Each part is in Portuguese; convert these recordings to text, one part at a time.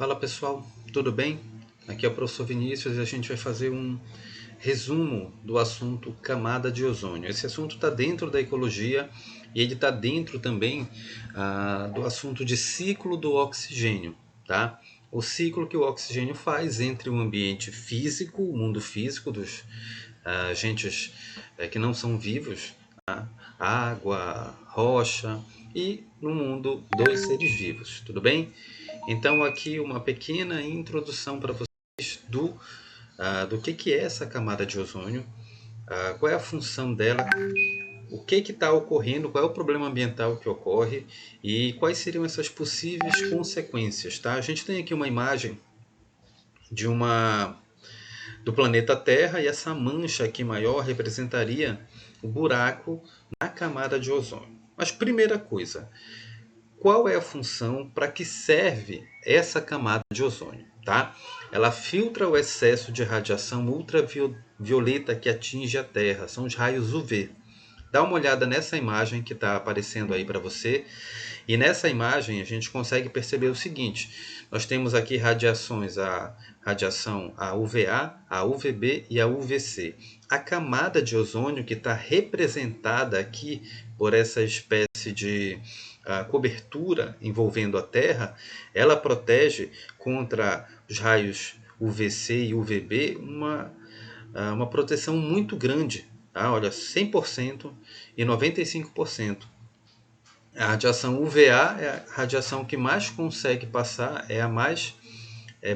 Fala pessoal, tudo bem? Aqui é o professor Vinícius e a gente vai fazer um resumo do assunto camada de ozônio. Esse assunto está dentro da ecologia e ele está dentro também do assunto de ciclo do oxigênio, tá? O ciclo que o oxigênio faz entre o ambiente físico, o mundo físico dos agentes que não são vivos, tá? Água, rocha e no mundo dos seres vivos, tudo bem? Então aqui uma pequena introdução para vocês do que é essa camada de ozônio, qual é a função dela, o que está ocorrendo, qual é o problema ambiental que ocorre e quais seriam essas possíveis consequências. Tá? A gente tem aqui uma imagem de do planeta Terra e essa mancha aqui maior representaria o buraco na camada de ozônio. Mas primeira coisa, qual é a função, para que serve essa camada de ozônio? Tá? Ela filtra o excesso de radiação ultravioleta que atinge a Terra, são os raios UV. Dá uma olhada nessa imagem que está aparecendo aí para você. E nessa imagem a gente consegue perceber o seguinte: nós temos aqui radiações, a radiação a UVA, a UVB e a UVC. A camada de ozônio que está representada aqui por essa espécie de cobertura envolvendo a Terra, ela protege contra os raios UVC e UVB uma proteção muito grande. Tá? Olha, 100% e 95%. A radiação UVA é a radiação que mais consegue passar, é a mais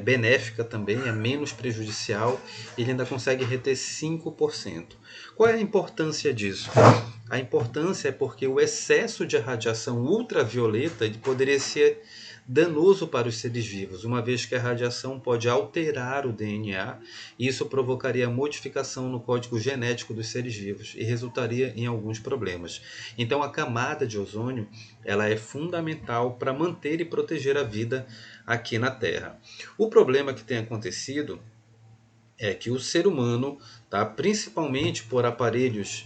benéfica também, é menos prejudicial, ele ainda consegue reter 5%. Qual é a importância disso? A importância é porque o excesso de radiação ultravioleta ele poderia ser danoso para os seres vivos, uma vez que a radiação pode alterar o DNA e isso provocaria modificação no código genético dos seres vivos e resultaria em alguns problemas. Então a camada de ozônio ela é fundamental para manter e proteger a vida aqui na Terra. O problema que tem acontecido é que o ser humano, tá, principalmente por aparelhos,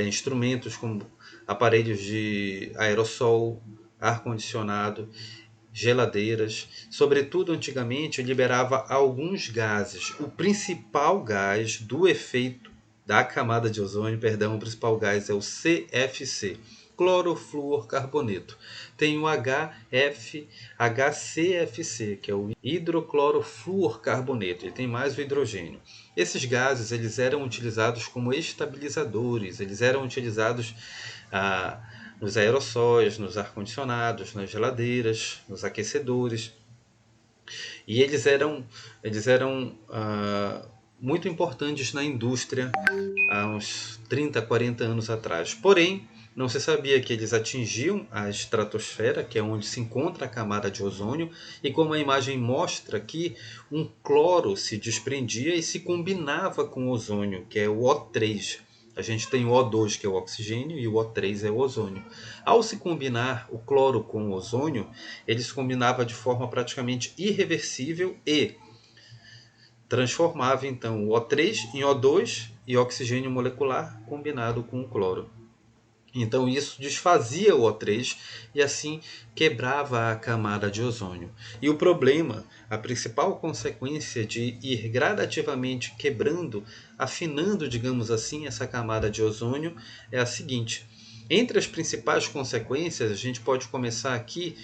instrumentos como aparelhos de aerossol, ar-condicionado, geladeiras, sobretudo antigamente liberava alguns gases. O principal gás do efeito da camada de ozônio, perdão, o principal gás é o CFC, clorofluorcarboneto. Tem o HCFC, que é o hidroclorofluorcarboneto, ele tem mais o hidrogênio. Esses gases eles eram utilizados como estabilizadores, eles eram utilizados nos aerossóis, nos ar-condicionados, nas geladeiras, nos aquecedores. E eles eram muito importantes na indústria há uns 30, 40 anos atrás. Porém, não se sabia que eles atingiam a estratosfera, que é onde se encontra a camada de ozônio, e como a imagem mostra aqui, um cloro se desprendia e se combinava com o ozônio, que é o O3. A gente tem o O2, que é o oxigênio, e o O3 é o ozônio. Ao se combinar o cloro com o ozônio, ele se combinava de forma praticamente irreversível e transformava então o O3 em O2 e oxigênio molecular combinado com o cloro. Então isso desfazia o O3 e assim quebrava a camada de ozônio. E o problema, a principal consequência de ir gradativamente quebrando, afinando, digamos assim, essa camada de ozônio é a seguinte: entre as principais consequências, a gente pode começar aqui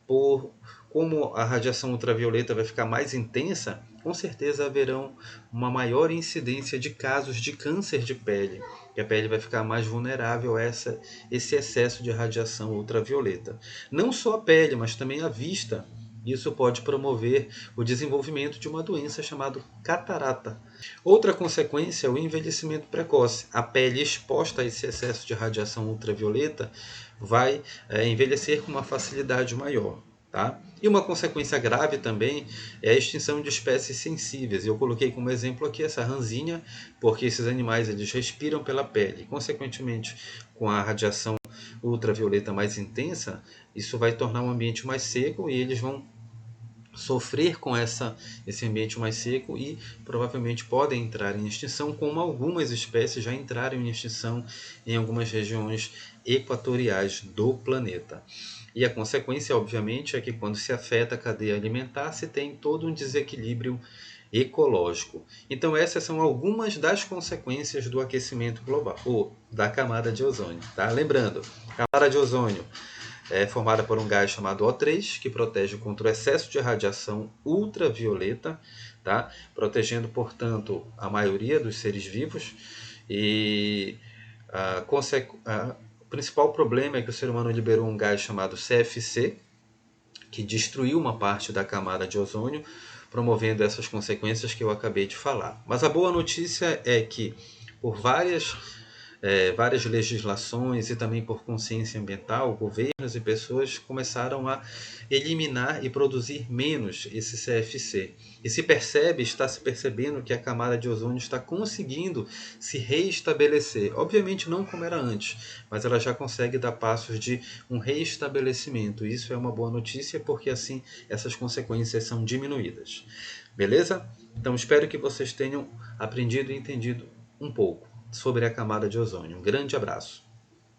por como a radiação ultravioleta vai ficar mais intensa, com certeza haverão uma maior incidência de casos de câncer de pele, que a pele vai ficar mais vulnerável a esse excesso de radiação ultravioleta. Não só a pele, mas também a vista. Isso pode promover o desenvolvimento de uma doença chamada catarata. Outra consequência é o envelhecimento precoce. A pele exposta a esse excesso de radiação ultravioleta vai envelhecer com uma facilidade maior. Tá? E uma consequência grave também é a extinção de espécies sensíveis. Eu coloquei como exemplo aqui essa ranzinha, porque esses animais eles respiram pela pele. Consequentemente, com a radiação ultravioleta mais intensa, isso vai tornar o ambiente mais seco e eles vão sofrer com esse ambiente mais seco e provavelmente podem entrar em extinção, como algumas espécies já entraram em extinção em algumas regiões equatoriais do planeta. E a consequência, obviamente, é que quando se afeta a cadeia alimentar, se tem todo um desequilíbrio ecológico. Então essas são algumas das consequências do aquecimento global, ou da camada de ozônio. Tá? Lembrando, a camada de ozônio é formada por um gás chamado O3, que protege contra o excesso de radiação ultravioleta, tá? Protegendo, portanto, a maioria dos seres vivos. E o principal problema é que o ser humano liberou um gás chamado CFC, que destruiu uma parte da camada de ozônio, promovendo essas consequências que eu acabei de falar. Mas a boa notícia é que, por várias legislações e também por consciência ambiental, governos e pessoas começaram a eliminar e produzir menos esse CFC. E está se percebendo que a camada de ozônio está conseguindo se reestabelecer. Obviamente não como era antes, mas ela já consegue dar passos de um reestabelecimento. Isso é uma boa notícia porque assim essas consequências são diminuídas. Beleza? Então espero que vocês tenham aprendido e entendido um pouco sobre a camada de ozônio. Um grande abraço.